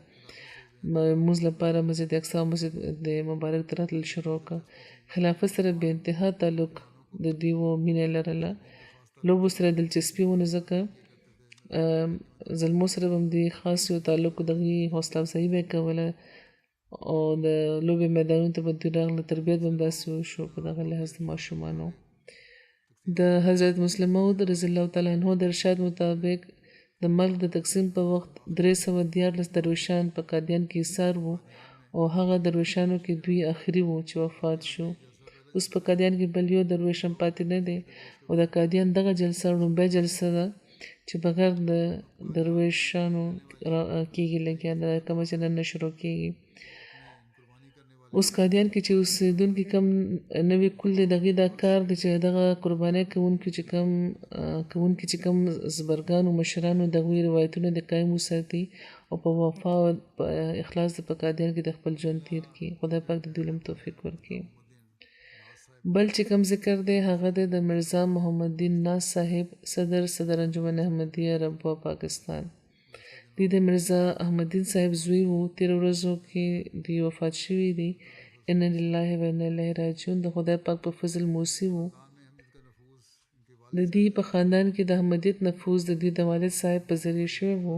لمونځ لپاره مسجد اقصی او مسجد د مبارک ته راتلل شروع کړه. خلافت سره بې انتها تعلق د دوی و، مینه یې لرله. لوبو سره دلچسپي و، نو ځکه زلمو سره به هم دوی خاص یو تعلق د هغې حوصله افزایي به یې کوله او د لوبې میدانونو ته به دوی راغله. تربیت به هم داسې وشو په دغه لحاظ د ماشومانو. د حضرت مسلم موعود رضی الله تعالی عنه د ارشاد مطابق د مرګ د تقسیم په وخت 314 درویشان په قادیان کې ایسار وو او هغه درویشانو کې دوی آخري وو چې وفات شو. اوس په قادیان کې بل یو درویش هم پاتې نه دی او د قادیان دغه جلسه لومبۍ جلسه ده چې بغیر د درویشانو کېږي لګیا د کومه چې نن شروع کېږي. اوس قادیان کې چې اوسېدونکي کم نوي کول دی د هغې دا کار دی چې دغه قربانۍ کوونکي چې کم زبرګانو مشرانو د هغوی روایتونه د قایم وساتي او په وفا او په اخلاص د په قادیان کې د خپل ژوند تیر کړي. خدای پاک د دوی له توفیق ورکړي. بل چې کم ذکر دی هغه دی د مرزا محمد دین ناز صاحب صدر انجمن احمدیه ربوه پاکستان. دی د مرزا احمد دین صاحب زوی وو. تېرو ورځو کې دی وفات شوي دي. انا لله و انا الیه راجعون. د خدای پاک په فضل موسی وو. د دې په خاندان کې د احمدیت نفوذ د دوی د والد صاحب په ذریعه شوی وو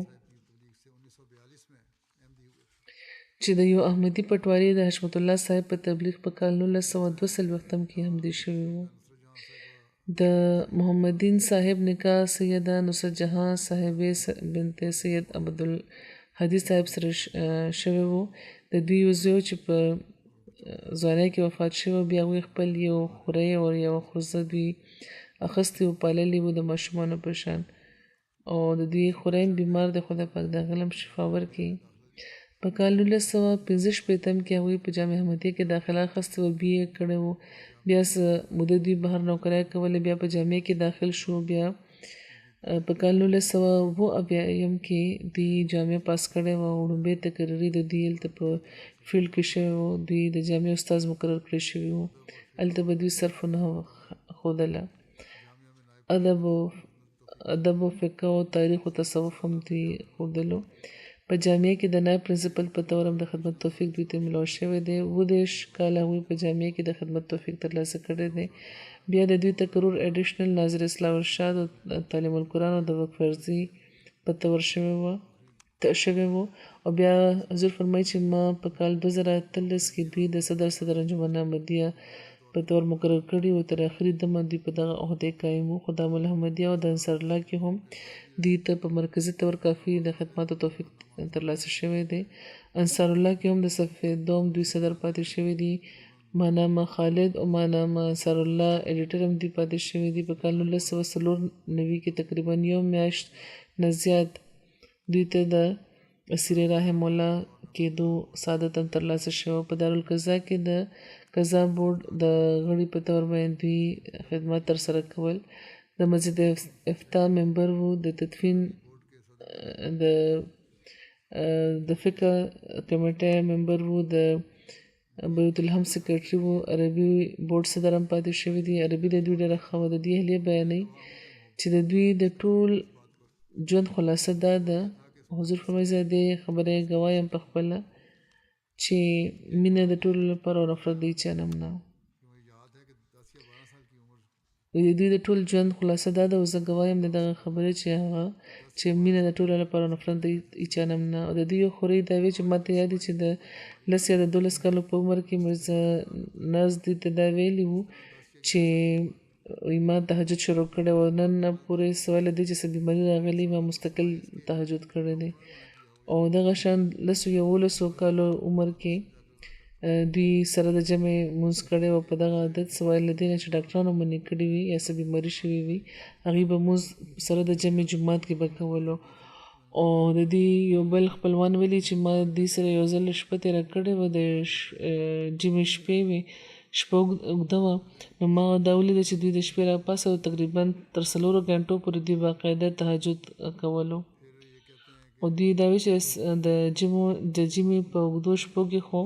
چې د یو احمدي پټواري د حشمت الله صاحب په تبلیغ په کال 1942 کې هم دی شوی وو. د محمد دین صاحب نکاح سیده نصرت جهان صاحبې بنت سید عبدالهادي صاحب سره شوی وو. د دوی یو زوی چې په ځوانۍ کې وفات شوی بیا هغوی خپل یو خوری او یوه خورزه دوی اخیستې و پاللې وو د ماشومانو په شان او د دوی خوری هم بیمار دی. خدای پاک د هغه هم شفا ورکړي. په کال 1965 کې هغوی په جامعه احمدیه کې داخله اخیستې وه. بي یې کړی و. بیا څه موده دوی بهر نوکرۍ کوله. بیا په جامعه کې داخل شو. بیا په کال 1978 کې دوی جامعه پاس کړې وه او لومړۍ تقرري د دوی هلته په فیلډ کې شوی و. دوی د جامعې استاذ مقرر کړی شوي وو. هلته به دوی صرف و نحو ښودله. ادب و فقه او تاریخ و تصوف هم دوی ښودلو. په جامعه کې د نایب پرنسپل په طور هم د خدمت توفیق دوی ته ملاو شوی دی. 27 کاله هغوی په جامعه کې د خدمت توفیق ترلاسه کړی دی. بیا د دوی تقرر ایډیشنل ناظر اصلاح ارشاد او تعلیم القرآن او د وقف ورزي په طور شوی و او بیا حضور فرمایي چې ما په کال 2013 کې دوی د صدر انجمن احمدیه په طور مقرر کړي و. تر آخري دمه دوی په دغه عهدې قایم وو. خدام الاحمدیه او د انصار الله کې هم دوی ته په مرکزي طور کافي د خدماتو توفیق ترلاسه شوی دی. انصار الله کې هم د صفحې دوم دوی صدر پاتې شوي دي. مانامه خالد او مانامه انصار الله ایډیټر هم دوی پاتې شوي دي. په کال 1994 کې تقریبا یو میاشت نه زیات دوی ته د اسیر رحم الله کېدو سعادت هم ترلاسه شوی. په دارالقضا کې د قضا بورډ د غړي په طور باندې دوی خدمات ترسره کول. د مسجد افتاح ممبر وو. د تدفین د فقه کمیټه ممبر وو. د بیت الحم سیکرټري وو. عربي بورډ صدر هم پاتې شوي دي. عربي د دوی ډېره ښه وه. د دوی اهلیه بیانوي چې د دوی د ټول ژوند خلاصه دا ده. حضور فرمایي زه دې خبرې ګواه یم په خپله چې مینه د ټولو لپاره او نفرت د هیچا نه نه. د دوی د ټول ژوند خلاصه دا ده او زه ګواه یم د دغه خبرې چې مینه د ټولو لپاره او نفرت د هیچا نه نه. او د دوی یو خورۍ دا وی چې ماته یاد دی چې د 10 یا د 12 کالو په عمر کې مرزا ناز دوی ته دا ویلي وو چې ما تهجد شروع کړی و. نن پورې سوال دی چې څه بیماري راغلې ما مستقل تهجد کړی دی. او دغه شان 11 کالو عمر کې دوی سره د جمع مونځ کړی و. په دغه عادت سوال له دې نه چې ډاکټرانو منې کړي وي یا څه بیماري شوي وي هغوی به مونځ سره د جمع جومات کې به کولو. او د دې یو بل خپلوان ویلي چې ما دوی سره یو ځل شپه تېره کړې وه. د جمعې شپې وې. شپه اوږده وه. نو ما دا ولیده چې دوی د شپې راپاڅه او تقریبا تر 4 غنټو پورې دوی باقاعده تهجد کولو. او دوی دا وی چې د جمعې په اوږدو شپو کې خو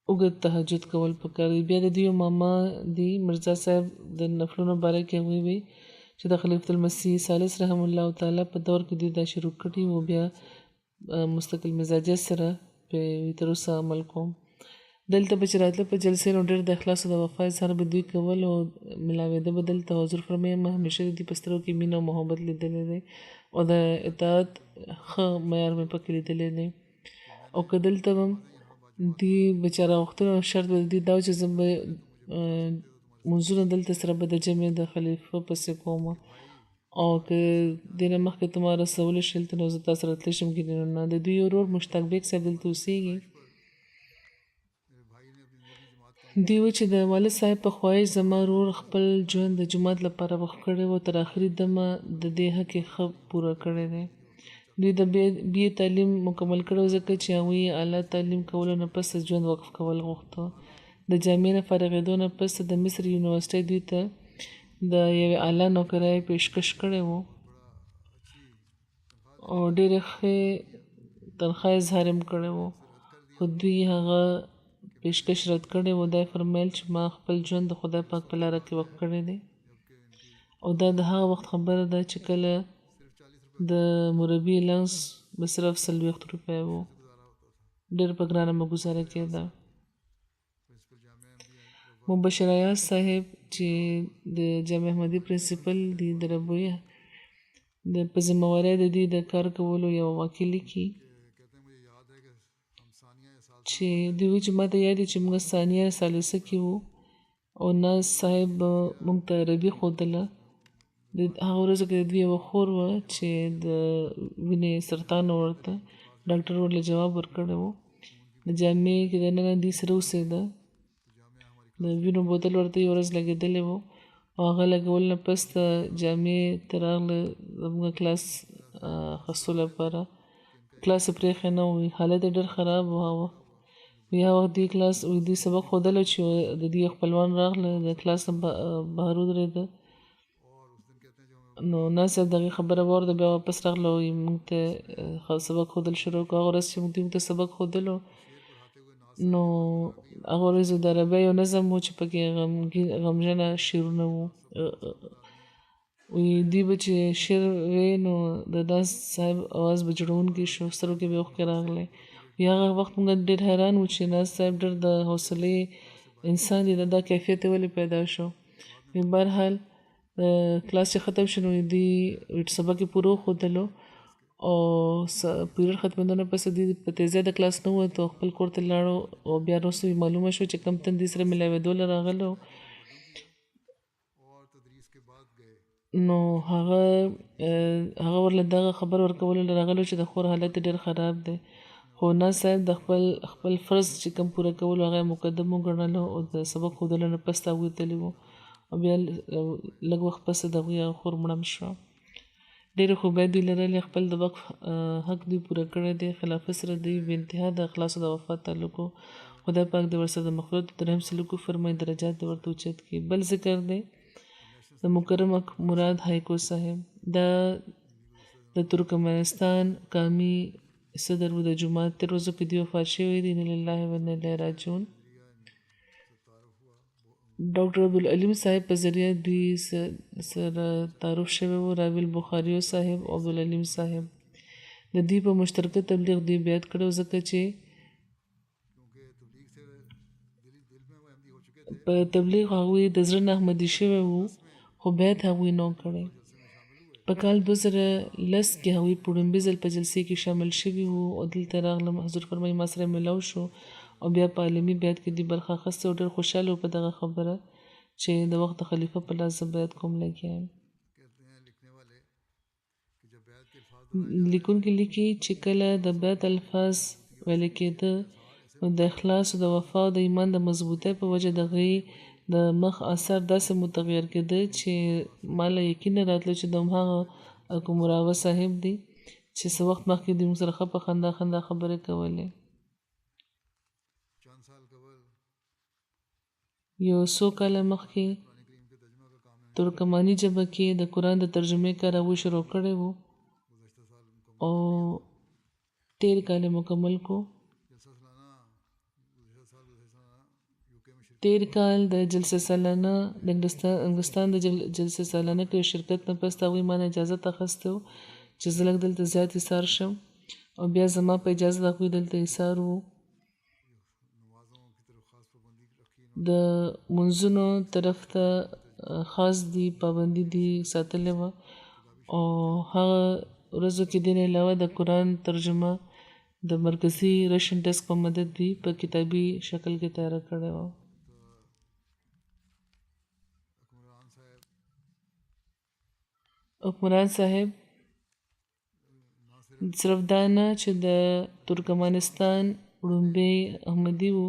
اوږد تهجد کول پکار دی. بیا د دوی ماما دی مرزا صاحب د نفلونو باره کې هغوی وی چې د خلیفة المسیح ثالث رحم الله تعالی په دور کې دوی دا شروع کړي و. بیا مستقل مزاجیت سره په تر اوسه عمل کوم. دلته به چې راتله په جلسې نو ډېر د اخلاص او د وفا اظهار به دوی کول او ملاوېده به دلته. حضور فرمایي ما همیشه د دوی په سترګو کې مینه او محبت لیدلی دی او د اطاعت ښه معیار مې پکې لیدلی دی. او که دلته به دوی بېچاره غوښتنه او شرط به د دوی دا و چې زه به مونځونه دلته سره به د جمعې د خلیفه پسې کوم او که دې نه مخکې ته ما رسولی شي هلته نو زه تا سره تللی شم. نه د دوی ورور مشتاق بیګ صاحب دلته اوسېږي. دوی و چې د والد صاحب په خواهش زما ورور خپل ژوند د جومات لپاره وقف کړی و، تر آخري دمه د دې حق یې ښه پوره کړی دی. دوی د بي تعلیم مکمل کړی و ځکه چې هغوی اعلی تعلیم کولو نه پس ژوند وقف کول غوښته. د جامعې نه فارغېدو نه پس د مصر یونیورسټۍ دوی ته د یوې اعلی نوکرۍ پیشکش کړی و او ډېرې ښې تنخواه اظهار هم کړی و، خو دوی هغه پیشکش رد کړی و. دا یې فرمیل چې ما خپل ژوند د خدای پاک په لاره کې وقف کړی دی او دا د هغه وخت خبره ده چې کله د مربي لنس به صرف 40 روپۍ و، ډېر په ګرانه به ګزاره کېده. مبشر ایاز صاحب چې د جامع احمدي پرنسپل دي د ربویه په ذمهوارۍ د دوی د کار کولو یو واقع لیکي چې دوی وایي چې ما ته یاد دی چې موږ ثانیه ثالثه کې وو او ناز صاحب موږ ته عربي ښودله. د هغه ورځو کې د دوی یوه خور وه چې د وینې سرطان ورته ډاکټر ورله جواب ورکړی و. د جامعې کې دننه دوی سره اوسېده، د وینو بوتل ورته یوه ورځ لګېدلی و او هغه لګول نه پس د جامعې ته راغله زموږ کلاس اخیستو لپاره. کلاس یې پرېښی نه و، حالت یې ډېر خراب و. هغه وخت هغه وخت دوی سبق ښودلو چې د دوی خپلوان راغله، د کلاس نه بهر ودرېده. نو ناز صاحب د هغې خبره واورېده، بیا واپس راغله او موږ ته سبق ښودل شروع کړو. هغه ورځ چې موږ ته سبق ښودلو نو هغه ورځ د عربۍ یو نظم و چې پکې غمژنه شعرونه وو. دوی به چې شعر وی نو د ناز صاحب اواز به جوړونکی شو، سترګو کې به یې اوښکې راغلی. هغه وخت موږ ډېر حیران وو چې ناز صاحب ډېر د حوصلې انسان دی، دا کیفیت یې ولې پیدا شو. بهرحال کلاس چې ختم شو نو دوی سبق یې پوره وښودلو او پیریډ ختمېدو نه پس دوی په تیزۍ د کلاس نه ووتو او خپل کور ته لاړو او بیا وروسته معلومه شوه چې کوم تن دوی سره میلاوېدو له راغلی نو هغه ورله دغه خبر ورکولو له راغلی چې د خور حالت ډېر خراب دی. خو ناز صاحب د خپل فرض چې کوم پوره کولو هغه یې مقدم وګڼلو او د سبق ښودلو نه پس هغوی تللي وو او بیا لږ وخت پس د هغوی هغه خور مړه هم شوه. ډېرې خوبۍ دوی لرلې، خپل د وقف حق دوی پوره کړی دی. خلافت سره دوی بې انتها د اخلاصو د وفا تعلق و. خدای پاک د ورسره د مغفرت د رحم سلوک وفرمایي، درجات د ورته اوچت کړي. بل ذکر دی د مکرم مراد هایکو صاحب، دا د ترکمنستان قامي صدر و د جومات. تېر ورځو کې دوی وفات شوي دي، انا لله و انا الیه راجعون. ډاکټر عبدالعلیم صاحب په ذریعه دوی سره تعارف شوی و. راوی البخاریو صاحب او عبدالعلیم صاحب د دوی په مشترکه تبلیغ دوی بیعت کړی ځکه چې په تبلیغ هغوی د زړه نه احمدي شوی وو خو بیعت هغوی نه و کړی. په کال 2010 کې هغوی په لومړي ځل په جلسې کې شامل شوي وو او دلته راغلم. حضور فرمایي ما سره میلاو شو او بیا په عالمي بیعت کې دوی برخه اخیستې او ډېر خوشحاله وو په دغه خبره چې د وخت د خلیفه په لاس زه بیعت کوم لګیا یم. لیکونکي لیکي چې کله د بیعت الفاظ ویل کېده نو د اخلاص او د وفا او د ایمان د مضبوطۍ په وجه د هغې د مخ اثر داسې متغیر کېده چې ما له یقین نه راتلو چې د هماغه اکومراوه صاحب دی چې څه وخت مخکې دوی موږ سره ښه په خندا خندا خبرې کولې. یو څو کاله مخکې ترکماني ژبه کې د قرآن د ترجمې کار هغوی شروع کړی و او 13 کال مکمل کو. 13 کال د جلسه سالانه د انګلستان د جلسه سالانه کې شرکت نه پس هغوی ما نه اجازت اخیستی و چې زه لږ دلته زیات ایثار شم او بیا زما په اجازه د هغوی دلته ایثار و. د منځونو طرف ته خاص دی پابندي دی ساتلې وه او هغه ورځو کې دې نه علاوه د قرآن ترجمه د مرکزي رشن ډیسک په مدد دوی په کتابي شکل کې تیاره کړې وه. حکمران صاحب صرف دا نه چې د ترکمنستان لومړی احمدي و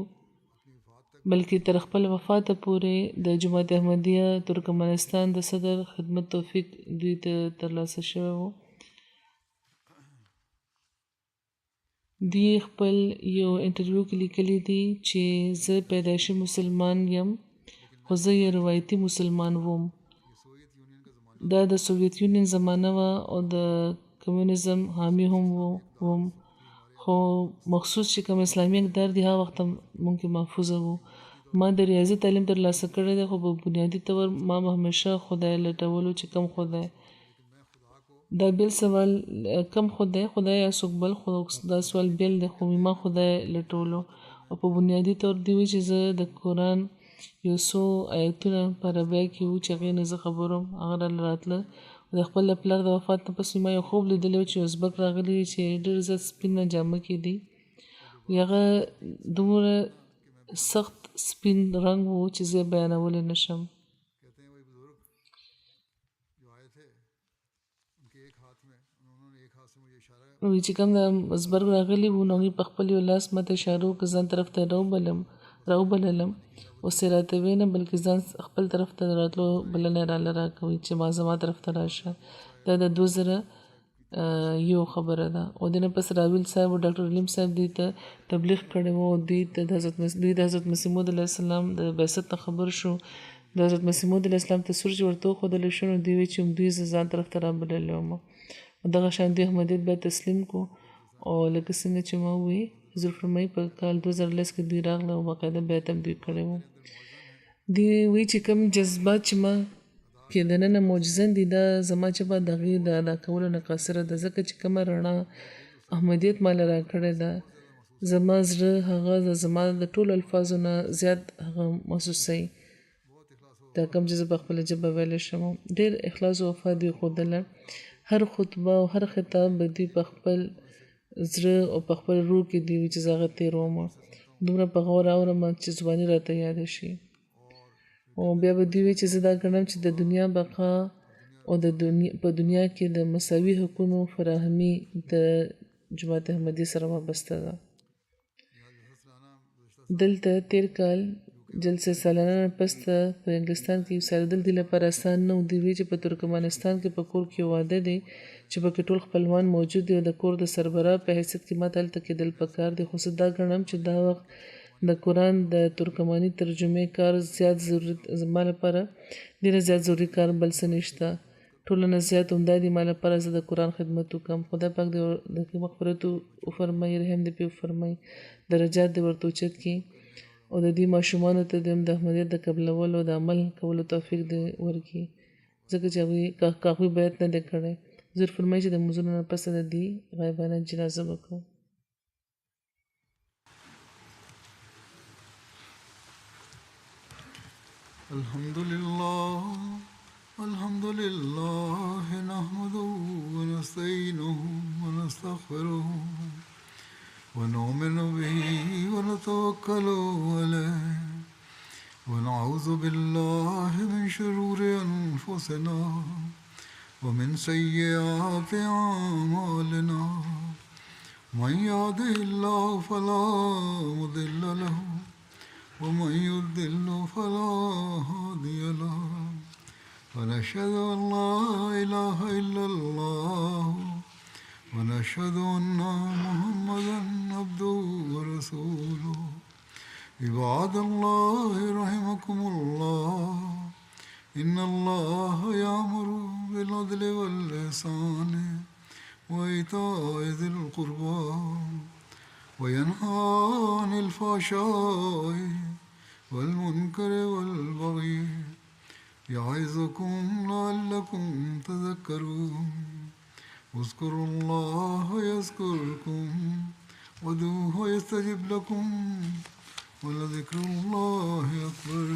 بلکې تر خپل وفاته پورې د جماعت احمدیه ترکمنستان د صدر خدمت توفیق دوی ته ترلاسه شوی و. دوی خپل یو انټرویو کې لیکلی دی چې زه پیدایشي مسلمان یم خو زه یو روایتي مسلمان وم. دا د سوویت یونین زمانه وه او د کمیونزم حامی هم وم، خو مخصوص چې کوم اسلامي اقدار دی هغه وخت مونږ کې محفوظه وو. ما د ریاضي تعلیم ترلاسه کړی دی خو په بنیادي طور ما همیشه خدای لټولو چې کم خدای. دا بیل سوال کم خدای یا څوک بل، خو دا سوال بیل دی خو ما خدای لټولو او په بنیادي طور دی وی چې زه د قرآن یو څو آیتونه په عربی کې وو چې هغې نه زه خبروم هغه راله راتله. د خپل پلار د وفات نه پس ما یو خوب لیدلی و چې ازبک راغلی چې ډېر زیات سپینه جامه کې دی. هغه دومره سخت سپین رنګ و چې زه بیانولی نشم. وی چې کوم د ازبرګ راغلی و نو هغې په خپل یو لاس ماته اشاره وکړه ځان طرف ته راوبللم. اوس یې راته ویې نه بلکې ځان خپل طرف ته د راتلو بلنه یې راله راکوي چې ما زما طرف ته راشه. دا د 2001 خبره ده. او دې نه پس راویل صاحب او ډاکټر علیم صاحب دوی ته تبلیغ کړی و او دوی د حضرت مسیح موعود علیه السلام د بعثت نه خبر شو. د حضرت مسیح موعود علیه السلام تصویر چې ورته وښودلی شو نو دوی وی چې دوی زه ځان طرف ته رابللی وم. دغه شان دوی احمدیت بیا تسلیم کو او لکه څنګه چې ما ووی حضور فرمایي په کال 2010 کې دوی راغله او باقاعده بیعت هم دوی کړی و. دوی وی چې کوم جذبات چې ما کې دننه موجزن دي دا زما چې به د هغې د ادا کولو نه قاصره ده، ځکه چې کومه رڼا احمدیت ماله راکړې ده زما زړه هغه زما د ټولو الفاظو نه زیات هغه محسوسوي. دا کوم چې زه په خپله ژبه ویلی شم ډېر اخلاص او وفا دوی ښودله. هر خطبه او هر خطاب به دوی په خپل زړه او په خپل روح کې دی وي چې زه هغه تېروم. دومره په غور اورم چې ځواني راته یاده شي. او بیا به دوی وي چې زه دا ګڼم چې د دنیا بقا او په دنیا کې د مساوي حقونو فراهمي د جماعت احمدیه سره وابسته ده. دلته تیر کال جلسه سالانه نه پس ته په انګلستان کې اوسېدل دې لپاره اسان نه و. دوی وی چې په ترکمنستان کې په کور کې واده دی چې پکې ټول خپلوان موجود دي او د کور د سربراه په حیثیت کې ما ته هلته کېدل پکار دي. خو زه دا ګڼم چې دا وخت د قرآن د ترکماني ترجمې کار زیات ضروري زما لپاره ډېره زیات ضروري کار بل څه نشته. ټولو نه زیات همدا دي ما لپاره زه د قرآن خدمت وکړم. خدای پاک دې د مغفرت وفرمایي، رحم دې پرې وفرمایي، درجات دې ورته اوچت کړي او د دې ماشومانو ته د احمدیت د قبلولو د عمل کولو توفیق دې ورکړي، ځکه چې هغوی بیعت نه دی کړی. حضور فرمایي چې د لمونځونو نه پس د دې غایبانه جنازه وکړو. الحمد لله نحمده ونستعينه ونستغفره ونؤمن به ونتوكل عليه ونعوذ بالله من شرور أنفسنا ومن سيئات أعمالنا. من يهده الله فلا مضل له ومن يضلل فلا هادي له. ونشهد أن لا إله إلا الله ونشهد أن محمدا عبده ورسوله. عباد الله رحمكم الله إن الله يأمر بالعدل والإحسان وإيتاء ذي القربى وينهى عن الفحشاء والمنكر والبغي يعظكم لعلكم تذكرون. اذكروا الله يذكركم وادعوه يستجب لكم ولذكر الله أكبر.